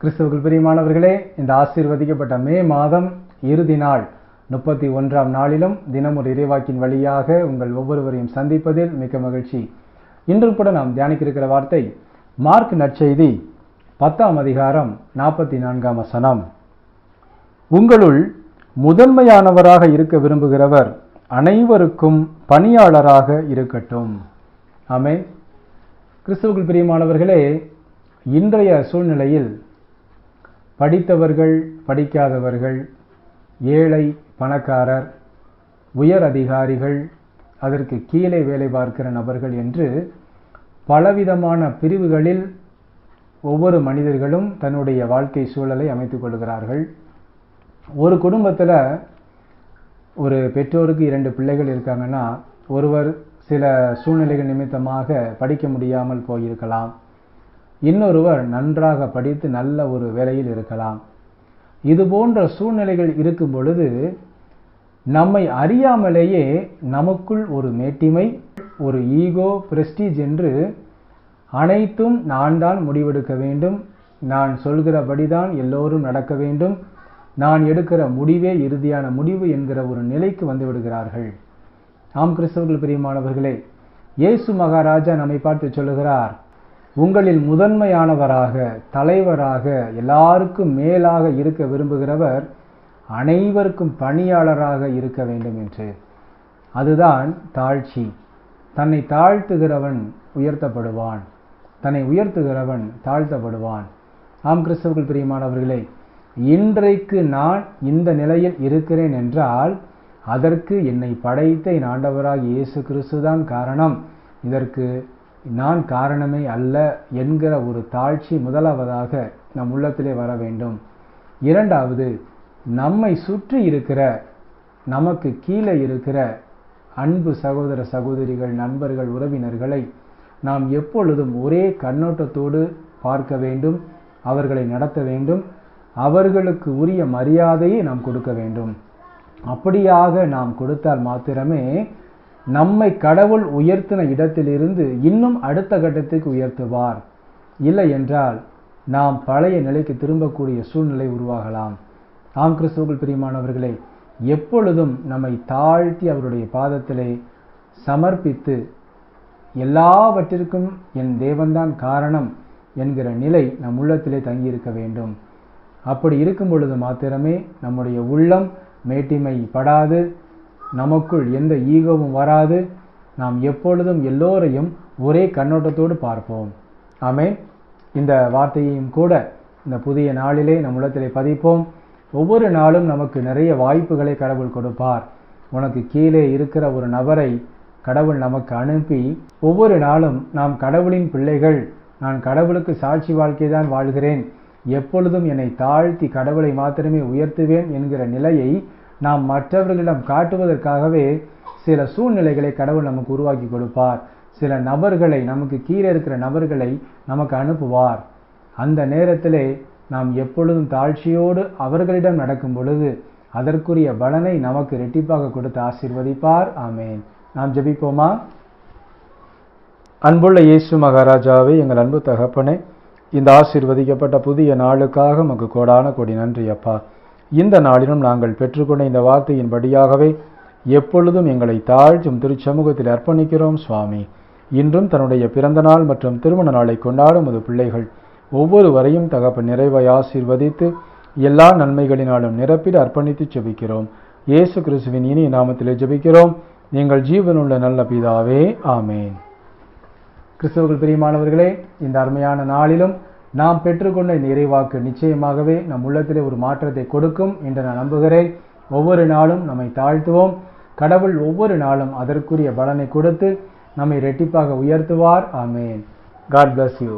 கிறிஸ்துவுக்குள் பிரியமானவர்களே, இந்த ஆசீர்வதிக்கப்பட்ட மே மாதம் இறுதி நாள் 31ஆம் நாளிலும் தினம் ஒரு இறைவாக்கின் வழியாக உங்கள் ஒவ்வொருவரையும் சந்திப்பதில் மிக்க மகிழ்ச்சி. இன்று கூட நாம் தியானிக்க இருக்கிற வார்த்தை மார்க் நற்செய்தி 10ஆம் அதிகாரம் 44ஆம் வசனம். உங்களுள் முதன்மையானவராக இருக்க விரும்புகிறவர் அனைவருக்கும் பணியாளராக இருக்கட்டும். ஆமென். கிறிஸ்துவுக்குள் பிரியமானவர்களே, இன்றைய சூழ்நிலையில் படித்தவர்கள், படிக்காதவர்கள், ஏழை, பணக்காரர், உயர் அதிகாரிகள், அதற்கு கீழே வேலை பார்க்கிற நபர்கள் என்று பலவிதமான பிரிவுகளில் ஒவ்வொரு மனிதர்களும் தன்னுடைய வாழ்க்கை சூழலை அமைத்துக் கொள்கிறார்கள். ஒரு குடும்பத்தில் ஒரு பெற்றோருக்கு 2 பிள்ளைகள் இருக்காங்கன்னா, ஒருவர் சில சூழ்நிலைகள் நிமித்தமாக படிக்க முடியாமல் போயிருக்கலாம். இன்னொருவர் நன்றாக படித்து நல்ல ஒரு வேலையில் இருக்கலாம். இது போன்ற சூழ்நிலைகள் இருக்கும் பொழுது நம்மை அறியாமலேயே நமக்குள் ஒரு மேட்டிமை, ஒரு ஈகோ, பிரஸ்டீஜ் என்று அனைத்தும் நான் தான் முடிவெடுக்க வேண்டும், நான் சொல்கிறபடிதான் எல்லோரும் நடக்க வேண்டும், நான் எடுக்கிற முடிவே இறுதியான முடிவு என்கிற ஒரு நிலைக்கு வந்து விடுகிறார்கள். ஆம் கிறிஸ்தவர்கள் பிரியமானவர்களே, இயேசு மகாராஜா நம்மை பார்த்து சொல்லுகிறார், உங்களில் முதன்மையானவராக, தலைவராக, எல்லாருக்கும் மேலாக இருக்க விரும்புகிறவர் அனைவருக்கும் பணியாளராக இருக்க வேண்டும் என்று. அதுதான் தாழ்ச்சி. தன்னை தாழ்த்துகிறவன் உயர்த்தப்படுவான், தன்னை உயர்த்துகிறவன் தாழ்த்தப்படுவான். ஆம் கிறிஸ்தவர்கள் பிரியமானவர்களே, இன்றைக்கு நான் இந்த நிலையில் இருக்கிறேன் என்றால் அதற்கு என்னை படைத்த என் ஆண்டவராகிய இயேசு கிறிஸ்து தான் காரணம், இதற்கு நான் காரணமே அல்ல என்கிற ஒரு தாழ்ச்சி முதலாவதாக நம் உள்ளத்திலே வர வேண்டும். இரண்டாவது, நம்மை சுற்றி இருக்கிற, நமக்கு கீழே இருக்கிற அன்பு சகோதர சகோதரிகள், நண்பர்கள், உறவினர்களை நாம் எப்பொழுதும் ஒரே கண்ணோட்டத்தோடு பார்க்க வேண்டும், அவர்களை நடத்த வேண்டும், அவர்களுக்கு உரிய மரியாதையை நாம் கொடுக்க வேண்டும். அப்படியாக நாம் கொடுத்தால் மாத்திரமே நம்மை கடவுள் உயர்த்தின இடத்திலிருந்து இன்னும் அடுத்த கட்டத்துக்கு உயர்த்துவார். இல்லை என்றால் நாம் பழைய நிலைக்கு திரும்பக்கூடிய சூழ்நிலை உருவாகலாம். ஆம் கிறிஸ்துவுக்குள் பிரியமானவர்களே, எப்பொழுதும் நம்மை தாழ்த்தி அவருடைய பாதத்திலே சமர்ப்பித்து எல்லாவற்றிற்கும் என் தேவன்தான் காரணம் என்கிற நிலை நம் உள்ளத்திலே தங்கியிருக்க வேண்டும். அப்படி இருக்கும் பொழுது மாத்திரமே நம்முடைய உள்ளம் மேட்டிமை படாது, நமக்குள் எந்த ஈகோவும் வராது, நாம் எப்பொழுதும் எல்லோரையும் ஒரே கண்ணோட்டத்தோடு பார்ப்போம். ஆமென். இந்த வார்த்தையையும் கூட இந்த புதிய நாளிலே நம் உள்ளத்திலே பதிப்போம். ஒவ்வொரு நாளும் நமக்கு நிறைய வாய்ப்புகளை கடவுள் கொடுப்பார். உனக்கு கீழே இருக்கிற ஒரு நபரை கடவுள் நமக்கு அனுப்பி, ஒவ்வொரு நாளும் நாம் கடவுளின் பிள்ளைகள், நான் கடவுளுக்கு சாட்சி வாழ்க்கை தான் வாழ்கிறேன், எப்பொழுதும் என்னை தாழ்த்தி கடவுளை மாத்திரமே உயர்த்துவேன் என்கிற நிலையை நாம் மற்றவர்களிடம் காட்டுவதற்காகவே சில சூழ்நிலைகளை கடவுள் நமக்கு உருவாக்கி கொடுப்பார். சில நபர்களை, நமக்கு கீழே இருக்கிற நபர்களை நமக்கு அனுப்புவார். அந்த நேரத்திலே நாம் எப்பொழுதும் தாழ்ச்சியோடு அவர்களிடம் நடக்கும் பொழுது அதற்குரிய பலனை நமக்கு இரட்டிப்பாக கொடுத்து ஆசீர்வதிப்பார். ஆமேன். நாம் ஜெபிப்போமா? அன்புள்ள இயேசு மகாராஜாவே, எங்கள் அன்பு தகப்பனே, இந்த ஆசீர்வதிக்கப்பட்ட புதிய நாளுக்காக உமக்கு கோடான கோடி நன்றி அப்பா. இந்த நாளிலும் நாங்கள் பெற்றுக்கொண்ட இந்த வார்த்தையின்படியாகவே எப்பொழுதும் எங்களை தாழ்த்தும் திருச்சமூகத்தில் அர்ப்பணிக்கிறோம் சுவாமி. இன்றும் தன்னுடைய பிறந்த நாள் மற்றும் திருமண நாளை கொண்டாடும் ஒரு பிள்ளைகள் ஒவ்வொருவரையும் தகப்பன் நிறைவாய் ஆசீர்வதித்து எல்லா நன்மைகளினாலும் நிரப்பிட அர்ப்பணித்து ஜெபிக்கிறோம். இயேசு கிறிஸ்துவின் இனிய நாமத்திலே ஜெபிக்கிறோம் எங்கள் ஜீவனுள்ள நல்ல பிதாவே, ஆமேன். கிறிஸ்துவுக்குள் பிரியமானவர்களே, இந்த அருமையான நாளிலும் நாம் பெற்றுக்கொண்ட இந்த இறைவாக்கு நிச்சயமாகவே நம் உள்ளத்திலே ஒரு மாற்றத்தை கொடுக்கும் என்று நான் நம்புகிறேன். ஒவ்வொரு நாளும் நம்மை தாழ்த்துவோம். கடவுள் ஒவ்வொரு நாளும் அதற்குரிய பலனை கொடுத்து நம்மை இரட்டிப்பாக உயர்த்துவார். ஆமேன். God bless you.